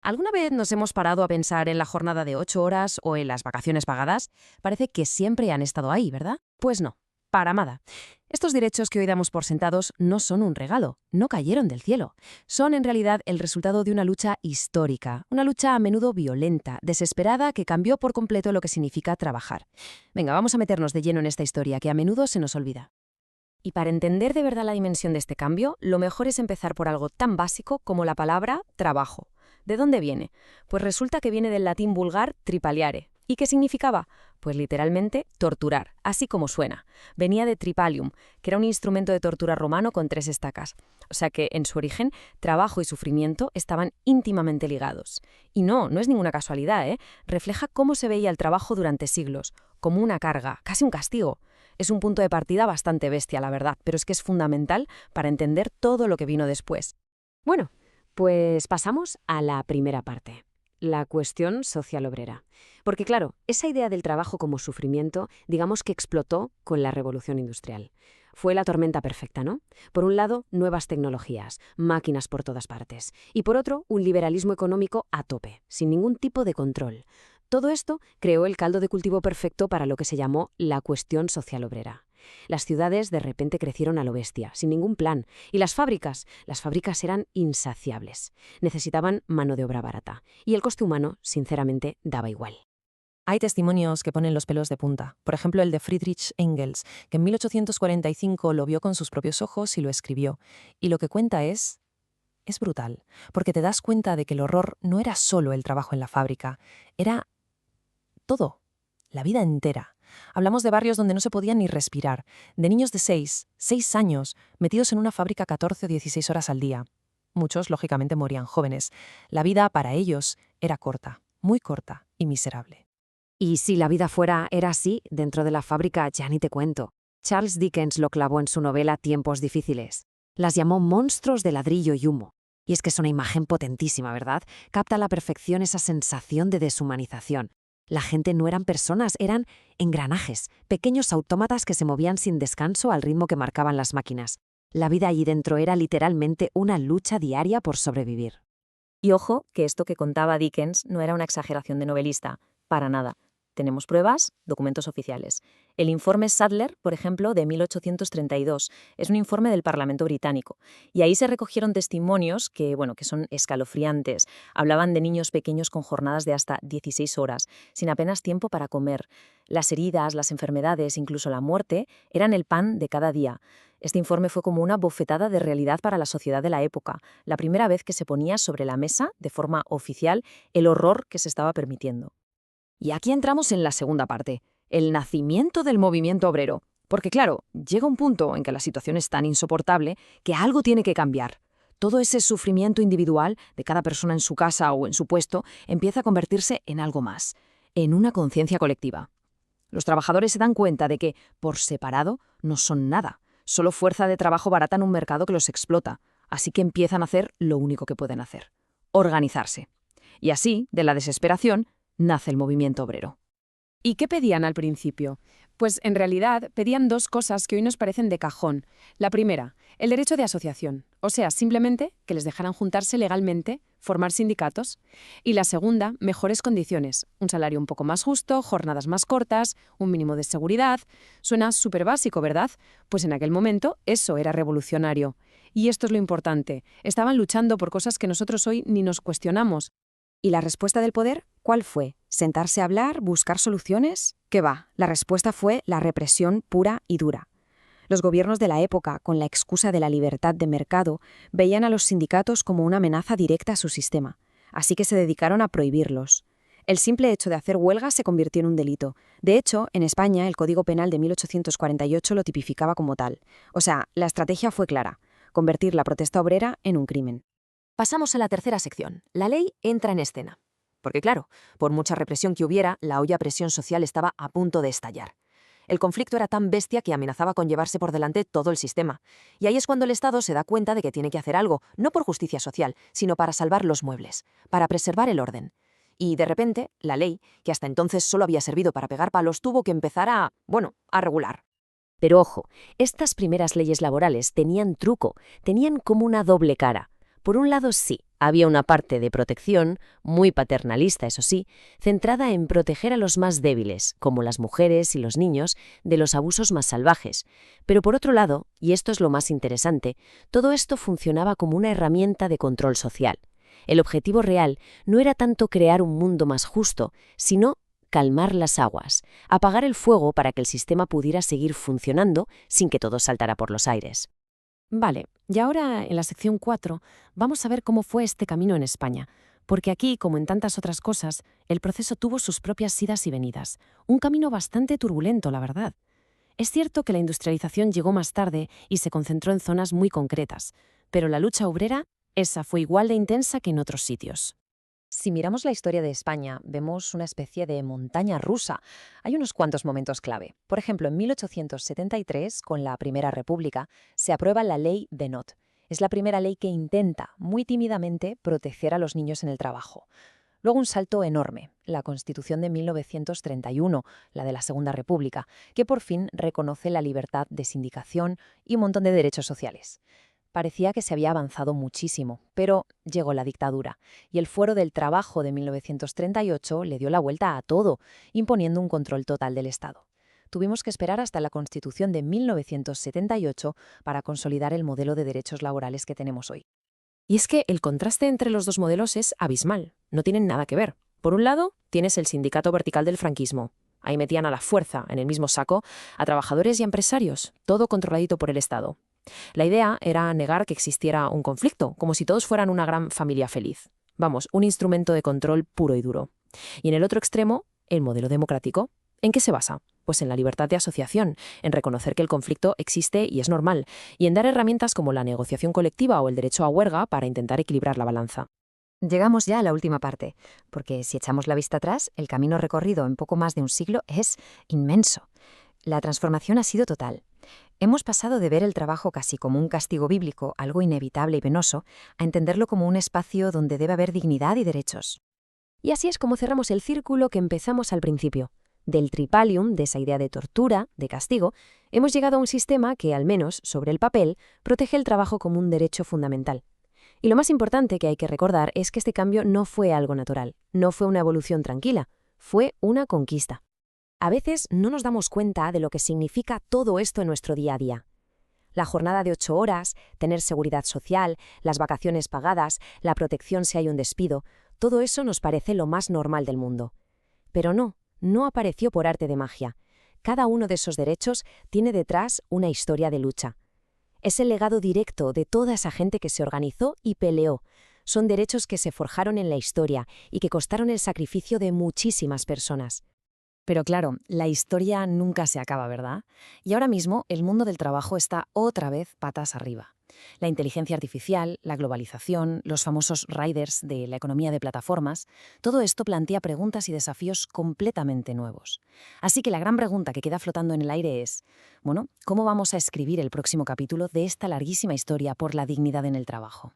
¿Alguna vez nos hemos parado a pensar en la jornada de 8 horas o en las vacaciones pagadas? Parece que siempre han estado ahí, ¿verdad? Pues no, para nada. Estos derechos que hoy damos por sentados no son un regalo, no cayeron del cielo. Son en realidad el resultado de una lucha histórica, una lucha a menudo violenta, desesperada, que cambió por completo lo que significa trabajar. Venga, vamos a meternos de lleno en esta historia que a menudo se nos olvida. Y para entender de verdad la dimensión de este cambio, lo mejor es empezar por algo tan básico como la palabra trabajo. ¿De dónde viene? Pues resulta que viene del latín vulgar tripaliare. ¿Y qué significaba? Pues literalmente torturar, así como suena. Venía de tripalium, que era un instrumento de tortura romano con 3 estacas. O sea que, en su origen, trabajo y sufrimiento estaban íntimamente ligados. Y no es ninguna casualidad, ¿eh? Refleja cómo se veía el trabajo durante siglos, como una carga, casi un castigo. Es un punto de partida bastante bestia, la verdad, pero es que es fundamental para entender todo lo que vino después. Bueno, pues pasamos a la primera parte, la cuestión social obrera. Porque claro, esa idea del trabajo como sufrimiento, digamos que explotó con la revolución industrial. Fue la tormenta perfecta, ¿no? Por un lado, nuevas tecnologías, máquinas por todas partes. Y por otro, un liberalismo económico a tope, sin ningún tipo de control. Todo esto creó el caldo de cultivo perfecto para lo que se llamó la cuestión social obrera. Las ciudades de repente crecieron a lo bestia, sin ningún plan. Y las fábricas eran insaciables. Necesitaban mano de obra barata. Y el coste humano, sinceramente, daba igual. Hay testimonios que ponen los pelos de punta. Por ejemplo, el de Friedrich Engels, que en 1845 lo vio con sus propios ojos y lo escribió. Y lo que cuenta es brutal, porque te das cuenta de que el horror no era solo el trabajo en la fábrica, era todo, la vida entera. Hablamos de barrios donde no se podía ni respirar, de niños de 6 años, metidos en una fábrica 14 o 16 horas al día. Muchos, lógicamente, morían jóvenes. La vida para ellos era corta, muy corta y miserable. Y si la vida era así, dentro de la fábrica ya ni te cuento. Charles Dickens lo clavó en su novela Tiempos difíciles. Las llamó monstruos de ladrillo y humo. Y es que es una imagen potentísima, ¿verdad? Capta a la perfección esa sensación de deshumanización. La gente no eran personas, eran engranajes, pequeños autómatas que se movían sin descanso al ritmo que marcaban las máquinas. La vida allí dentro era literalmente una lucha diaria por sobrevivir. Y ojo, que esto que contaba Dickens no era una exageración de novelista, para nada. Tenemos pruebas, documentos oficiales. El informe Sadler, por ejemplo, de 1832, es un informe del Parlamento británico. Y ahí se recogieron testimonios que son escalofriantes. Hablaban de niños pequeños con jornadas de hasta 16 horas, sin apenas tiempo para comer. Las heridas, las enfermedades, incluso la muerte, eran el pan de cada día. Este informe fue como una bofetada de realidad para la sociedad de la época, la primera vez que se ponía sobre la mesa, de forma oficial, el horror que se estaba permitiendo. Y aquí entramos en la segunda parte, el nacimiento del movimiento obrero. Porque claro, llega un punto en que la situación es tan insoportable que algo tiene que cambiar. Todo ese sufrimiento individual de cada persona en su casa o en su puesto empieza a convertirse en algo más, en una conciencia colectiva. Los trabajadores se dan cuenta de que, por separado, no son nada, solo fuerza de trabajo barata en un mercado que los explota, así que empiezan a hacer lo único que pueden hacer: organizarse. Y así, de la desesperación, nace el movimiento obrero. ¿Y qué pedían al principio? Pues en realidad pedían 2 cosas que hoy nos parecen de cajón. La primera, el derecho de asociación, o sea, simplemente que les dejaran juntarse legalmente, formar sindicatos. Y la segunda, mejores condiciones, un salario un poco más justo, jornadas más cortas, un mínimo de seguridad. Suena súper básico, ¿verdad? Pues en aquel momento eso era revolucionario. Y esto es lo importante, estaban luchando por cosas que nosotros hoy ni nos cuestionamos. ¿Y la respuesta del poder cuál fue? ¿Sentarse a hablar? ¿Buscar soluciones? ¿Qué va? La respuesta fue la represión pura y dura. Los gobiernos de la época, con la excusa de la libertad de mercado, veían a los sindicatos como una amenaza directa a su sistema, así que se dedicaron a prohibirlos. El simple hecho de hacer huelga se convirtió en un delito. De hecho, en España, el Código Penal de 1848 lo tipificaba como tal. O sea, la estrategia fue clara: convertir la protesta obrera en un crimen. Pasamos a la tercera sección. La ley entra en escena. Porque claro, por mucha represión que hubiera, la olla a presión social estaba a punto de estallar. El conflicto era tan bestia que amenazaba con llevarse por delante todo el sistema. Y ahí es cuando el Estado se da cuenta de que tiene que hacer algo, no por justicia social, sino para salvar los muebles, para preservar el orden. Y de repente, la ley, que hasta entonces solo había servido para pegar palos, tuvo que empezar a regular. Pero ojo, estas primeras leyes laborales tenían truco, tenían como una doble cara. Por un lado, sí, había una parte de protección, muy paternalista eso sí, centrada en proteger a los más débiles, como las mujeres y los niños, de los abusos más salvajes. Pero por otro lado, y esto es lo más interesante, todo esto funcionaba como una herramienta de control social. El objetivo real no era tanto crear un mundo más justo, sino calmar las aguas, apagar el fuego para que el sistema pudiera seguir funcionando sin que todo saltara por los aires. Vale, y ahora en la sección 4 vamos a ver cómo fue este camino en España, porque aquí, como en tantas otras cosas, el proceso tuvo sus propias idas y venidas, un camino bastante turbulento, la verdad. Es cierto que la industrialización llegó más tarde y se concentró en zonas muy concretas, pero la lucha obrera, esa fue igual de intensa que en otros sitios. Si miramos la historia de España, vemos una especie de montaña rusa. Hay unos cuantos momentos clave. Por ejemplo, en 1873, con la Primera República, se aprueba la Ley Benot. Es la primera ley que intenta, muy tímidamente, proteger a los niños en el trabajo. Luego un salto enorme, la Constitución de 1931, la de la Segunda República, que por fin reconoce la libertad de sindicación y un montón de derechos sociales. Parecía que se había avanzado muchísimo, pero llegó la dictadura, y el Fuero del Trabajo de 1938 le dio la vuelta a todo, imponiendo un control total del Estado. Tuvimos que esperar hasta la Constitución de 1978 para consolidar el modelo de derechos laborales que tenemos hoy. Y es que el contraste entre los dos modelos es abismal, no tienen nada que ver. Por un lado, tienes el sindicato vertical del franquismo. Ahí metían a la fuerza, en el mismo saco, a trabajadores y a empresarios, todo controladito por el Estado. La idea era negar que existiera un conflicto, como si todos fueran una gran familia feliz. Vamos, un instrumento de control puro y duro. Y en el otro extremo, el modelo democrático. ¿En qué se basa? Pues en la libertad de asociación, en reconocer que el conflicto existe y es normal, y en dar herramientas como la negociación colectiva o el derecho a huelga para intentar equilibrar la balanza. Llegamos ya a la última parte, porque si echamos la vista atrás, el camino recorrido en poco más de un siglo es inmenso. La transformación ha sido total. Hemos pasado de ver el trabajo casi como un castigo bíblico, algo inevitable y penoso, a entenderlo como un espacio donde debe haber dignidad y derechos. Y así es como cerramos el círculo que empezamos al principio. Del tripalium, de esa idea de tortura, de castigo, hemos llegado a un sistema que, al menos sobre el papel, protege el trabajo como un derecho fundamental. Y lo más importante que hay que recordar es que este cambio no fue algo natural, no fue una evolución tranquila, fue una conquista. A veces no nos damos cuenta de lo que significa todo esto en nuestro día a día. La jornada de 8 horas, tener seguridad social, las vacaciones pagadas, la protección si hay un despido, todo eso nos parece lo más normal del mundo. Pero no apareció por arte de magia. Cada uno de esos derechos tiene detrás una historia de lucha. Es el legado directo de toda esa gente que se organizó y peleó. Son derechos que se forjaron en la historia y que costaron el sacrificio de muchísimas personas. Pero claro, la historia nunca se acaba, ¿verdad? Y ahora mismo el mundo del trabajo está otra vez patas arriba. La inteligencia artificial, la globalización, los famosos riders de la economía de plataformas, todo esto plantea preguntas y desafíos completamente nuevos. Así que la gran pregunta que queda flotando en el aire es, ¿cómo vamos a escribir el próximo capítulo de esta larguísima historia por la dignidad en el trabajo?